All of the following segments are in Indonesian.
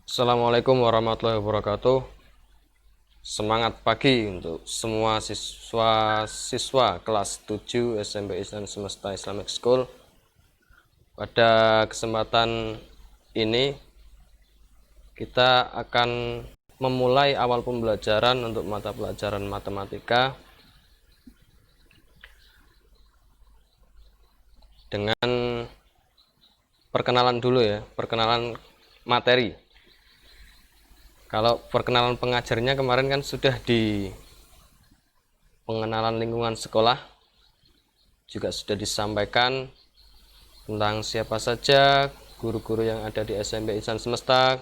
Assalamualaikum warahmatullahi wabarakatuh. Semangat pagi untuk semua siswa-siswa kelas 7 SMP Islam Semesta Islamic School. Pada kesempatan ini kita akan memulai awal pembelajaran untuk mata pelajaran matematika dengan perkenalan dulu ya, perkenalan materi. Kalau perkenalan pengajarnya kemarin kan sudah di pengenalan lingkungan sekolah, juga sudah disampaikan tentang siapa saja guru-guru yang ada di SMP Ihsan Semesta.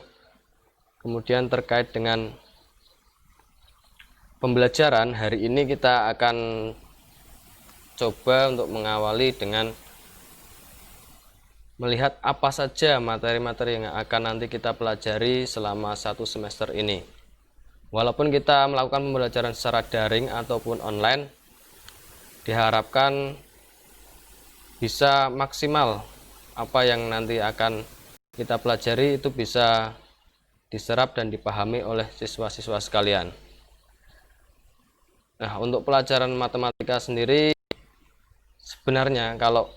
Kemudian terkait dengan pembelajaran hari ini kita akan coba untuk mengawali dengan melihat apa saja materi-materi yang akan nanti kita pelajari selama satu semester ini. Walaupun kita melakukan pembelajaran secara daring ataupun online, diharapkan bisa maksimal apa yang nanti akan kita pelajari itu bisa diserap dan dipahami oleh siswa-siswa sekalian. Nah, untuk pelajaran matematika sendiri sebenarnya kalau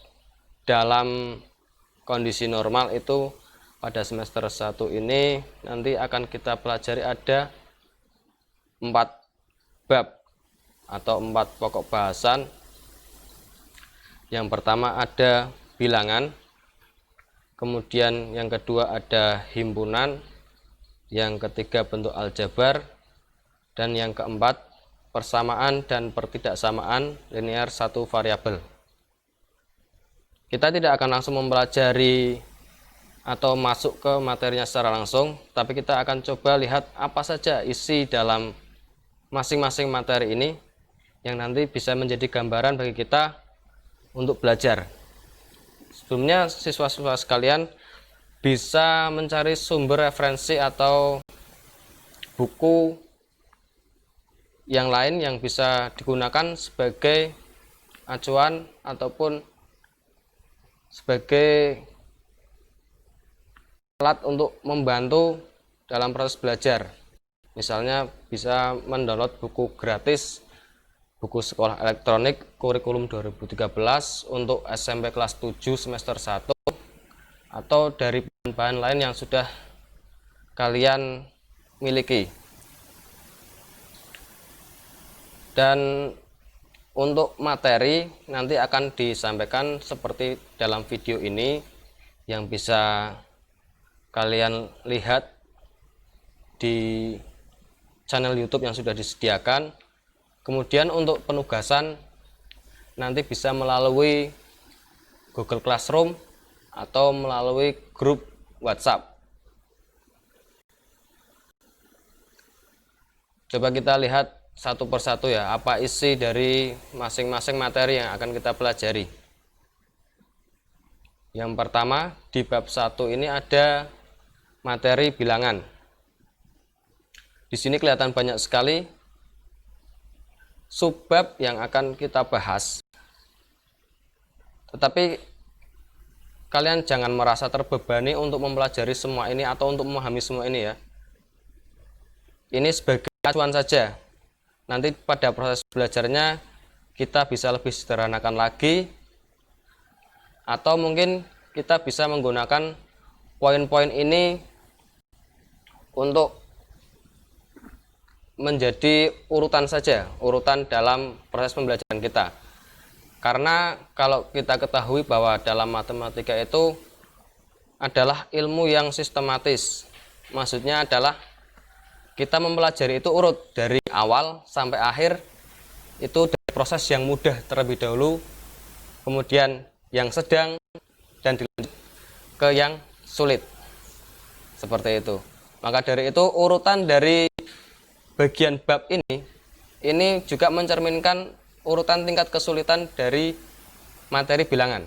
dalam kondisi normal itu pada semester 1 ini nanti akan kita pelajari ada 4 bab atau 4 pokok bahasan. Yang pertama ada bilangan, kemudian yang kedua ada himpunan, yang ketiga bentuk aljabar, dan yang keempat persamaan dan pertidaksamaan linear satu variabel. Kita tidak akan langsung mempelajari atau masuk ke materinya secara langsung, tapi kita akan coba lihat apa saja isi dalam masing-masing materi ini yang nanti bisa menjadi gambaran bagi kita untuk belajar. Sebelumnya siswa-siswa sekalian bisa mencari sumber referensi atau buku yang lain yang bisa digunakan sebagai acuan ataupun sebagai alat untuk membantu dalam proses belajar. Misalnya bisa mendownload buku gratis, buku sekolah elektronik kurikulum 2013 untuk SMP kelas 7 semester 1, atau dari bahan-bahan lain yang sudah kalian miliki. Dan untuk materi nanti akan disampaikan seperti dalam video ini yang bisa kalian lihat di channel YouTube yang sudah disediakan. Kemudian untuk penugasan nanti bisa melalui Google Classroom atau melalui grup WhatsApp. Coba kita lihat satu persatu ya, apa isi dari masing-masing materi yang akan kita pelajari. Yang pertama, di bab 1 ini ada materi bilangan. Di sini kelihatan banyak sekali subbab yang akan kita bahas. Tetapi kalian jangan merasa terbebani untuk mempelajari semua ini atau untuk memahami semua ini ya. Ini sebagai acuan saja. Nanti pada proses belajarnya kita bisa lebih sederhanakan lagi, atau mungkin kita bisa menggunakan poin-poin ini untuk menjadi urutan saja, urutan dalam proses pembelajaran kita. Karena kalau kita ketahui bahwa dalam matematika itu adalah ilmu yang sistematis, maksudnya adalah kita mempelajari itu urut dari awal sampai akhir, itu dari proses yang mudah terlebih dahulu, kemudian yang sedang, dan dilanjut ke yang sulit. Seperti itu. Maka dari itu urutan dari bagian bab ini juga mencerminkan urutan tingkat kesulitan dari materi bilangan.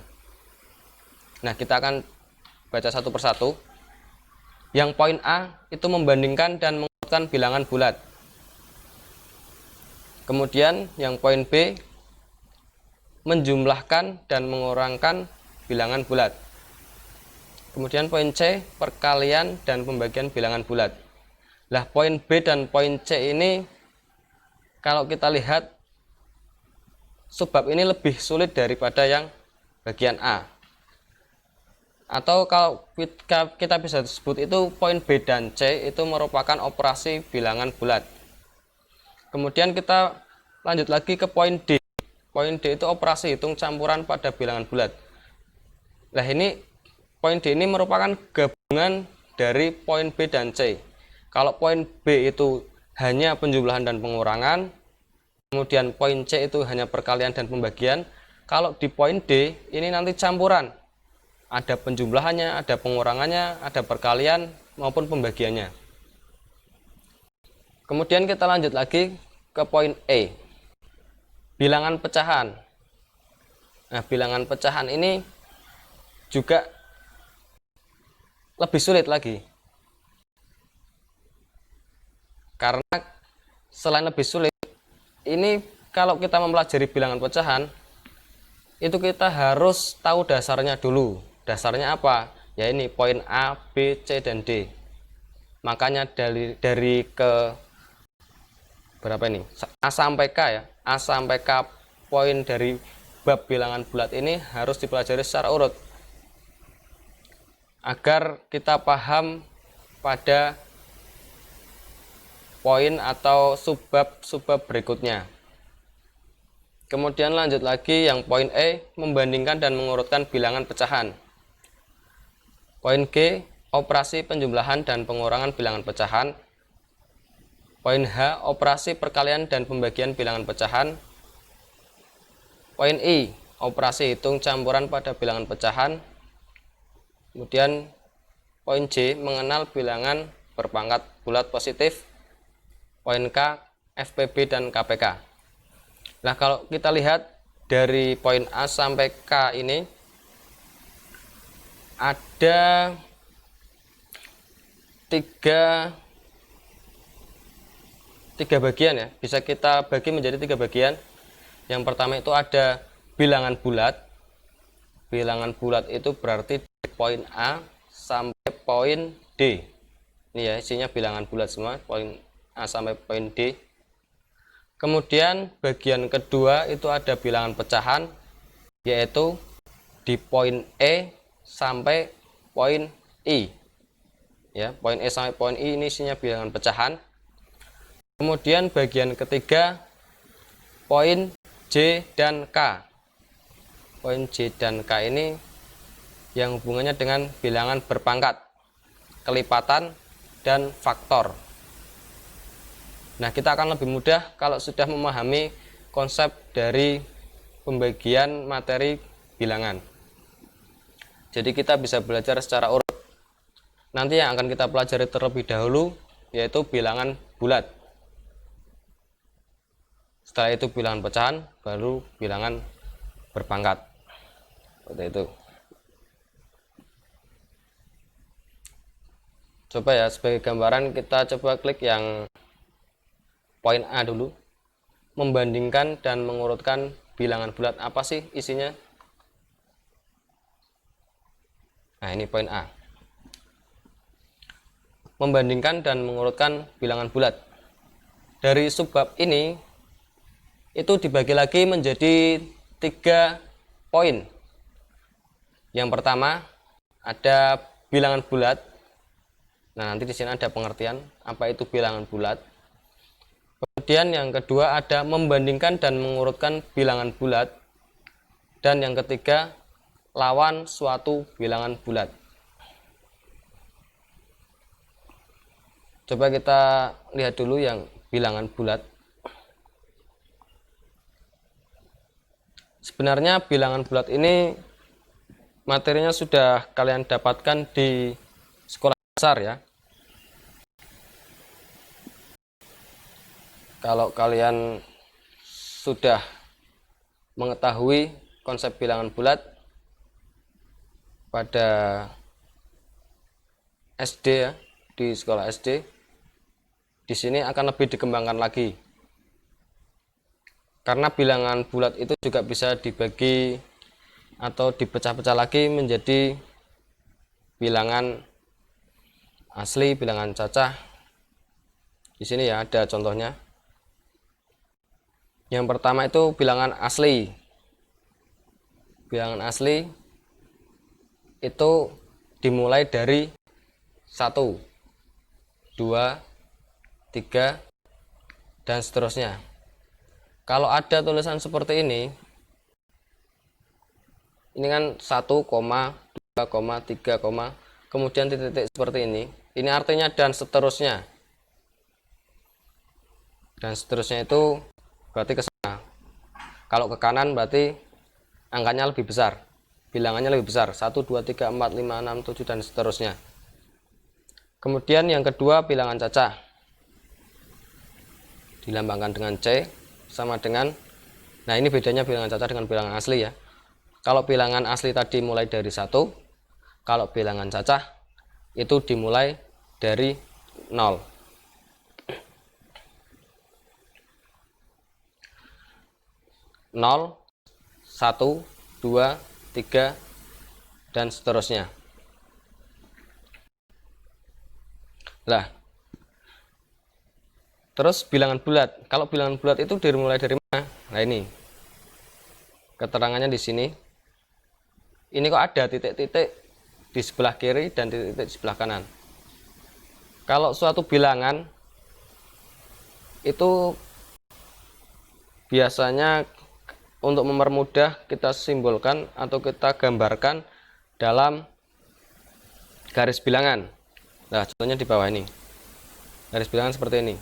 Nah, kita akan baca satu persatu. Yang poin A itu membandingkan dan mengurutkan bilangan bulat. Kemudian yang poin B menjumlahkan dan mengurangkan bilangan bulat. Kemudian poin C, perkalian dan pembagian bilangan bulat. Lah poin B dan poin C ini kalau kita lihat subbab ini lebih sulit daripada yang bagian A. Atau kalau kita bisa sebut itu poin B dan C itu merupakan operasi bilangan bulat. Kemudian kita lanjut lagi ke poin D. Poin D itu operasi hitung campuran pada bilangan bulat. Nah ini poin D ini merupakan gabungan dari poin B dan C. Kalau poin B itu hanya penjumlahan dan pengurangan, kemudian poin C itu hanya perkalian dan pembagian. Kalau di poin D ini nanti campuran, ada penjumlahannya, ada pengurangannya, ada perkalian maupun pembagiannya. Kemudian kita lanjut lagi ke poin E, bilangan pecahan. Nah bilangan pecahan ini juga lebih sulit lagi, karena selain lebih sulit, ini kalau kita mempelajari bilangan pecahan itu kita harus tahu dasarnya dulu. Dasarnya apa? Ya ini poin A, B, C, dan D. Makanya dari ke berapa ini? A sampai K ya. A sampai K poin dari bab bilangan bulat ini harus dipelajari secara urut agar kita paham pada poin atau subbab berikutnya. Kemudian lanjut lagi yang poin E, membandingkan dan mengurutkan bilangan pecahan. Poin G, operasi penjumlahan dan pengurangan bilangan pecahan. Poin H, operasi perkalian dan pembagian bilangan pecahan. Poin I, operasi hitung campuran pada bilangan pecahan. Kemudian poin J, mengenal bilangan berpangkat bulat positif. Poin K, FPB dan KPK. Nah kalau kita lihat dari poin A sampai K ini ada tiga bagian ya, bisa kita bagi menjadi 3 bagian. Yang pertama itu ada bilangan bulat. Bilangan bulat itu berarti dari poin A sampai poin D. Ini ya isinya bilangan bulat semua, poin A sampai poin D. Kemudian bagian kedua itu ada bilangan pecahan, yaitu di poin E sampai poin I. Ya, poin E sampai poin I ini isinya bilangan pecahan. Kemudian bagian ketiga poin J dan K. Poin J dan K ini yang hubungannya dengan bilangan berpangkat, kelipatan, dan faktor. Nah, kita akan lebih mudah kalau sudah memahami konsep dari pembagian materi bilangan. Jadi kita bisa belajar secara urut. Nanti yang akan kita pelajari terlebih dahulu yaitu bilangan bulat. Setelah itu bilangan pecahan, baru bilangan berpangkat. Seperti itu. Coba ya sebagai gambaran kita coba klik yang poin A dulu, membandingkan dan mengurutkan bilangan bulat. Apa sih isinya? Nah ini poin A, membandingkan dan mengurutkan bilangan bulat. Dari subbab ini itu dibagi lagi menjadi 3 poin. Yang pertama ada bilangan bulat. Nah nanti di sini ada pengertian apa itu bilangan bulat. Kemudian yang kedua ada membandingkan dan mengurutkan bilangan bulat. Dan yang ketiga lawan suatu bilangan bulat. Coba kita lihat dulu yang bilangan bulat. Sebenarnya bilangan bulat ini materinya sudah kalian dapatkan di sekolah dasar ya. Kalau kalian sudah mengetahui konsep bilangan bulat pada SD ya, di sekolah SD, di sini akan lebih dikembangkan lagi. Karena bilangan bulat itu juga bisa dibagi atau dipecah-pecah lagi menjadi bilangan asli, bilangan cacah. Di sini ya ada contohnya. Yang pertama itu bilangan asli. Bilangan asli itu dimulai dari 1, 2, 3, dan seterusnya. Kalau ada tulisan seperti ini kan 1, 2, 3, kemudian titik-titik seperti ini artinya dan seterusnya. Dan seterusnya itu berarti ke sana. Kalau ke kanan berarti angkanya lebih besar, bilangannya lebih besar, 1, 2, 3, 4, 5, 6, 7, dan seterusnya. Kemudian yang kedua bilangan cacah, dilambangkan dengan C, sama dengan, nah ini bedanya bilangan cacah dengan bilangan asli ya. Kalau bilangan asli tadi mulai dari 1, kalau bilangan cacah itu dimulai dari 0. 0, 1, 2, 3, dan seterusnya. Lah, terus bilangan bulat. Kalau bilangan bulat itu dimulai dari mana? Nah ini keterangannya di sini. Ini kok ada titik-titik di sebelah kiri dan titik-titik di sebelah kanan. Kalau suatu bilangan itu biasanya untuk mempermudah kita simbolkan atau kita gambarkan dalam garis bilangan. Nah, contohnya di bawah ini. Garis bilangan seperti ini.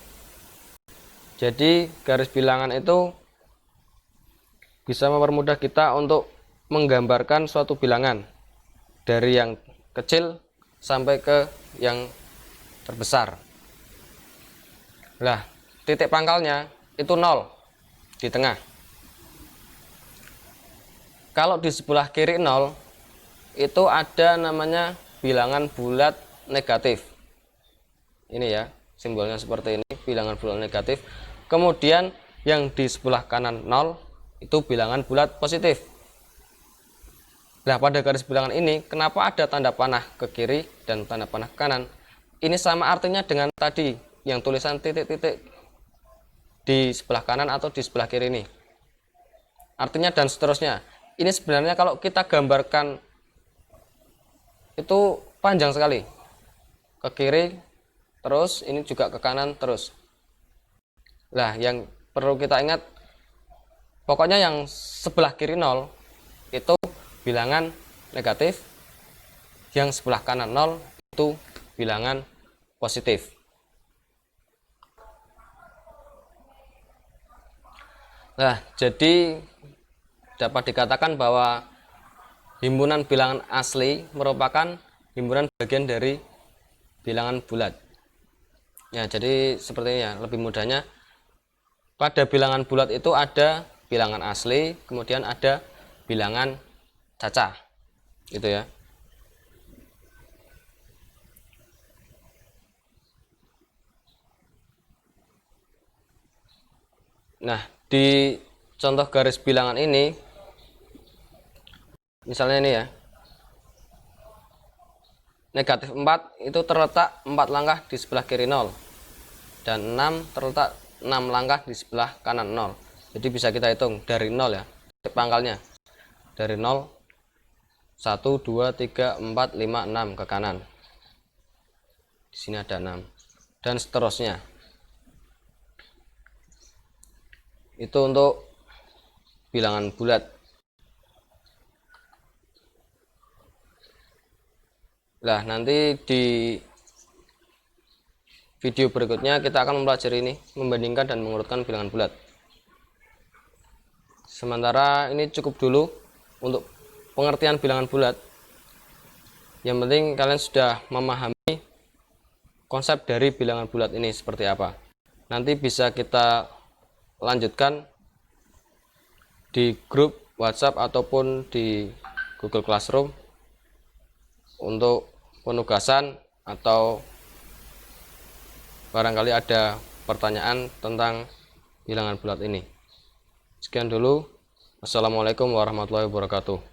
Jadi, garis bilangan itu bisa mempermudah kita untuk menggambarkan suatu bilangan dari yang kecil sampai ke yang terbesar. Nah, titik pangkalnya itu 0 di tengah. Kalau di sebelah kiri 0 itu ada namanya bilangan bulat negatif. Ini ya, simbolnya seperti ini, bilangan bulat negatif. Kemudian yang di sebelah kanan 0 itu bilangan bulat positif. Nah, pada garis bilangan ini kenapa ada tanda panah ke kiri dan tanda panah ke kanan? Ini sama artinya dengan tadi yang tulisan titik-titik di sebelah kanan atau di sebelah kiri ini. Artinya dan seterusnya. Ini sebenarnya kalau kita gambarkan itu panjang sekali. Ke kiri terus, ini juga ke kanan terus. Nah, yang perlu kita ingat, pokoknya yang sebelah kiri 0 itu bilangan negatif, yang sebelah kanan 0 itu bilangan positif. Nah, jadi dapat dikatakan bahwa himpunan bilangan asli merupakan himpunan bagian dari bilangan bulat. Ya, jadi seperti ini ya, lebih mudahnya. Pada bilangan bulat itu ada bilangan asli, kemudian ada bilangan cacah. Gitu ya. Nah, di contoh garis bilangan ini, misalnya ini ya, negatif 4 itu terletak 4 langkah di sebelah kiri 0, dan 6 terletak 6 langkah di sebelah kanan 0. Jadi bisa kita hitung dari 0 ya, titik pangkalnya dari 0, 1, 2, 3, 4, 5, 6 ke kanan. Di sini ada 6 dan seterusnya. Itu untuk bilangan bulat. Nah, nanti di video berikutnya kita akan mempelajari ini, membandingkan dan mengurutkan bilangan bulat. Sementara ini cukup dulu untuk pengertian bilangan bulat. Yang penting kalian sudah memahami konsep dari bilangan bulat ini seperti apa. Nanti bisa kita lanjutkan di grup WhatsApp ataupun di Google Classroom untuk penugasan atau barangkali ada pertanyaan tentang bilangan bulat ini. Sekian dulu. Assalamualaikum warahmatullahi wabarakatuh.